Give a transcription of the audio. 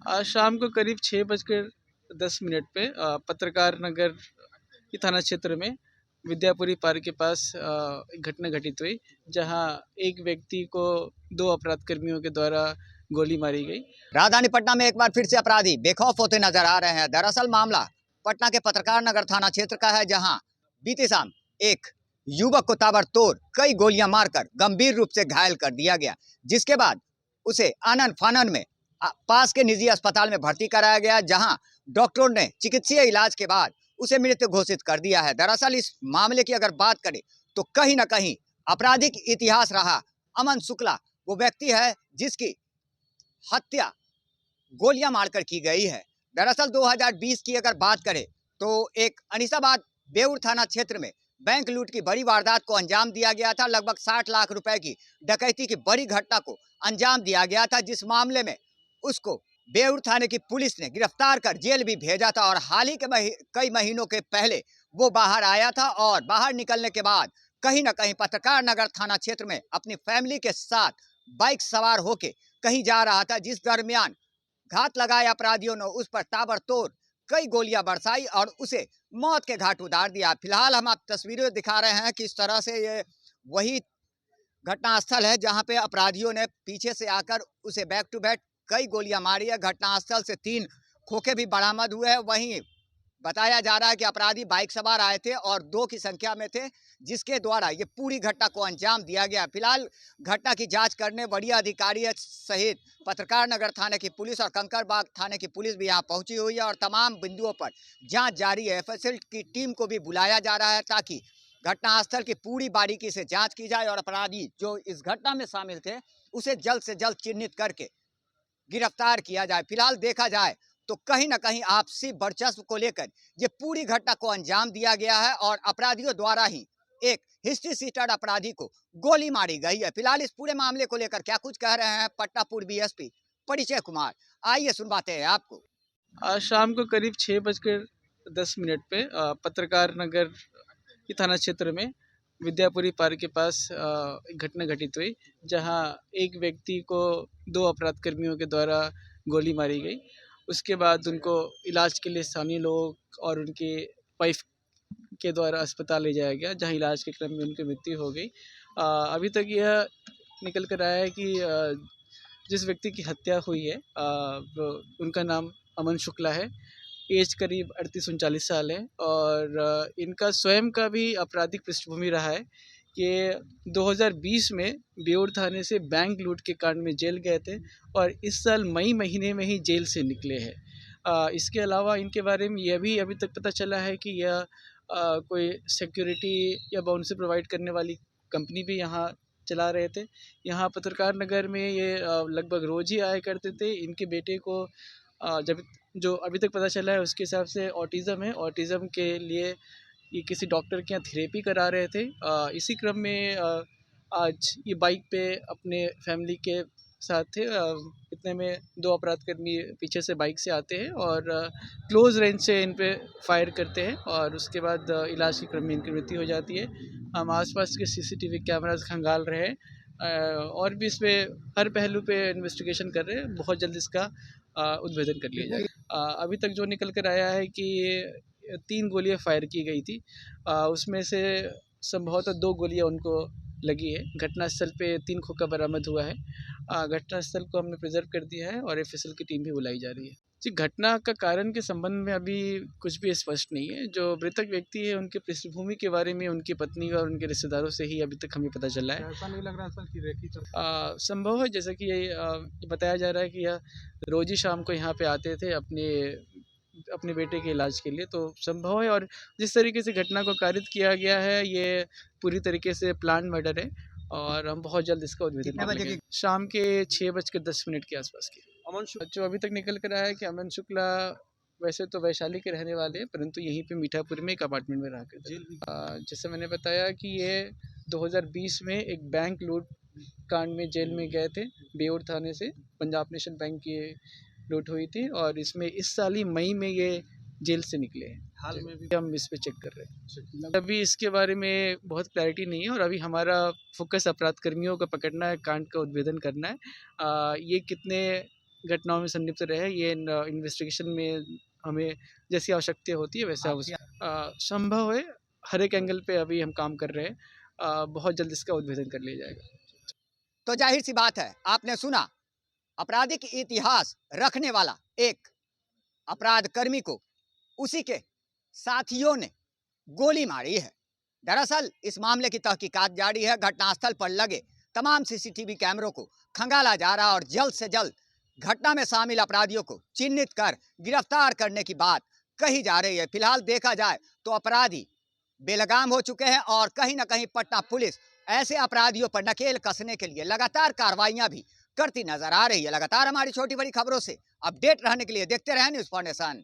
आज शाम को करीब 6:10 पे पत्रकार नगर की थाना क्षेत्र में विद्यापुरी पार्क के पास एक घटना घटित हुई, जहां एक व्यक्ति को 2 अपराध कर्मियों के द्वारा गोली मारी गई। राजधानी पटना में एक बार फिर से अपराधी बेखौफ होते नजर आ रहे हैं। दरअसल मामला पटना के पत्रकार नगर थाना क्षेत्र का है, जहां बीती शाम एक युवक को ताबड़तोड़ कई गोलियां मारकर गंभीर रूप से घायल कर दिया गया, जिसके बाद उसे आनन फानन में पास के निजी अस्पताल में भर्ती कराया गया, जहां डॉक्टरों ने चिकित्सीय इलाज के बाद उसे मृत घोषित कर दिया है। दरअसल इस मामले की अगर बात करें तो कहीं ना कहीं आपराधिक इतिहास रहा। अमन शुक्ला वो व्यक्ति है जिसकी हत्या गोलियां मारकर की गई है। दरअसल 2020 की अगर बात करें तो एक अनीसाबाद बेउर थाना क्षेत्र में बैंक लूट की बड़ी वारदात को अंजाम दिया गया था। लगभग 60 लाख रुपए की डकैती की बड़ी घटना को अंजाम दिया गया था, जिस मामले में उसको बेउर थाने की पुलिस ने गिरफ्तार कर जेल भी भेजा था। और हाल ही के कई महीनों के पहले वो बाहर आया था, और बाहर निकलने के बाद कहीं ना कहीं पत्रकार नगर थाना क्षेत्र में अपनी फैमिली के साथ बाइक सवार होके कहीं जा रहा था, जिस दरमियान घात लगाए अपराधियों ने उस पर ताबड़तोड़ कई गोलियां बरसाई और उसे मौत के घाट उतार दिया। फिलहाल हम आप तस्वीरें दिखा रहे हैं कि इस तरह से ये वही घटनास्थल है जहां पे अपराधियों ने पीछे से आकर उसे बैक टू बैक कई गोलियां मारी है। घटनास्थल से 3 खोखे भी बरामद हुए हैं। वहीं बताया जा रहा है कि अपराधी बाइक सवार आए थे और 2 की संख्या में थे, जिसके द्वारा ये पूरी घटना को अंजाम दिया गया। फिलहाल घटना की जांच करने वरीय अधिकारी सहित पत्रकार नगर थाने की पुलिस और कंकड़बाग थाने की पुलिस भी यहां पहुंची हुई है, और तमाम बिंदुओं पर जांच जारी है। एफएसएल की टीम को भी बुलाया जा रहा है ताकि घटनास्थल की पूरी बारीकी से जांच की जाए और अपराधी जो इस घटना में शामिल थे उसे जल्द से जल्द चिन्हित करके गिरफ्तार किया जाए। फिलहाल देखा जाए तो कहीं ना कहीं आपसी वर्चस्व को लेकर ये पूरी घटना को अंजाम दिया गया है, और अपराधियों द्वारा ही एक हिस्ट्री सीटर अपराधी को गोली मारी गई है। फिलहाल इस पूरे मामले को लेकर क्या कुछ कह रहे हैं पटना पूर्व बीएसपी परिचय कुमार, आइए सुनवाते हैं आपको। आज शाम को करीब 6:10 पे पत्रकार नगर की थाना क्षेत्र में विद्यापुरी पार्क के पास एक घटना घटित हुई, जहां एक व्यक्ति को 2 अपराध कर्मियों के द्वारा गोली मारी गई। उसके बाद उनको इलाज के लिए स्थानीय लोग और उनके वाइफ के द्वारा अस्पताल ले जाया गया, जहां इलाज के क्रम में उनकी मृत्यु हो गई। अभी तक यह निकल कर आया है कि जिस व्यक्ति की हत्या हुई है उनका नाम अमन शुक्ला है। एज करीब 38-39 साल है, और इनका स्वयं का भी आपराधिक पृष्ठभूमि रहा है। ये 2020 में बेउर थाने से बैंक लूट के कांड में जेल गए थे, और इस साल मई महीने में ही जेल से निकले हैं। इसके अलावा इनके बारे में यह भी अभी तक पता चला है कि यह कोई सिक्योरिटी या बाउंसी प्रोवाइड करने वाली कंपनी भी यहाँ चला रहे थे। यहाँ पत्रकार नगर में ये लगभग रोज़ ही आया करते थे। इनके बेटे को जब जो अभी तक पता चला है उसके हिसाब से ऑटिज़म है। ऑटिज़म के लिए ये किसी डॉक्टर के यहाँ थेरेपी करा रहे थे। इसी क्रम में आज ये बाइक पे अपने फैमिली के साथ थे। इतने में 2 अपराधकर्मी पीछे से बाइक से आते हैं और क्लोज़ रेंज से इन पे फायर करते हैं, और उसके बाद इलाज के क्रम में इनकी मृत्यु हो जाती है। हम आसपास के सीसीटीवी कैमरास खंगाल रहे हैं, और भी इस पे हर पहलू पे इन्वेस्टिगेशन कर रहे हैं। बहुत जल्द इसका उद्भेदन कर लिया जाएगा। अभी तक जो निकल कर आया है कि 3 गोलियां फायर की गई थी, उसमें से संभवतः 2 गोलियां उनको लगी है। घटनास्थल पे 3 खोखा बरामद हुआ है। घटनास्थल को हमने प्रिजर्व कर दिया है, और एफएसएल की टीम भी बुलाई जा रही है। जी, घटना का कारण के संबंध में अभी कुछ भी स्पष्ट नहीं है। जो मृतक व्यक्ति है उनके पृष्ठभूमि के बारे में उनकी पत्नी और उनके रिश्तेदारों से ही अभी तक हमें पता चला है। ऐसा नहीं लग रहा सर कि रेकी संभव है, जैसे कि बताया जा रहा है कि यह रोज़ ही शाम को यहाँ पे आते थे अपने बेटे के इलाज के लिए, तो संभव है। और जिस तरीके से घटना को कारित किया गया है, ये पूरी तरीके से प्लान मर्डर है, और हम बहुत जल्द इसका उद्भेदन करेंगे। शाम के 6:10 के आसपास की अमन जो अभी तक निकल कर आया है कि अमन शुक्ला वैसे तो वैशाली के रहने वाले हैं, परंतु यहीं पे मीठापुर में एक अपार्टमेंट में रहा करते थे। जैसे मैंने बताया कि ये 2020 में एक बैंक लूट कांड में जेल में गए थे। बेउर थाने से पंजाब नेशनल बैंक की लूट हुई थी, और इसमें इस साल ही मई में ये जेल से निकले हैं। हाल में भी हम इस पे चेक कर रहे हैं। अभी इसके बारे में बहुत क्लैरिटी नहीं है, और अभी हमारा फोकस अपराध कर्मियों को पकड़ना है, कांड का उद्भेदन करना है। ये कितने घटनाओं में संलिप्त रहे। ये इन्वेस्टिगेशन में हमें जैसी आवश्यकता होती है वैसा संभव है। हर एक एंगल पे अभी हम काम कर रहे हैं। बहुत जल्द इसका उद्भेदन कर लिया जाएगा। तो जाहिर सी बात है, आपने सुना, आपराधिक इतिहास रखने वाला एक अपराध कर्मी को उसी के साथियों ने गोली मारी है। दरअसल इस मामले की तहकीकात जारी है। घटनास्थल पर लगे तमाम सीसीटीवी कैमरों को खंगाला जा रहा और जल्द से जल्द घटना में शामिल अपराधियों को चिन्हित कर गिरफ्तार करने की बात कही जा रही है। फिलहाल देखा जाए तो अपराधी बेलगाम हो चुके हैं और कहीं ना कहीं पटना पुलिस ऐसे अपराधियों पर नकेल कसने के लिए लगातार कार्रवाइयां भी करती नजर आ रही है। लगातार हमारी छोटी बड़ी खबरों से अपडेट रहने के लिए देखते रहें न्यूज़ फाउंडेशन।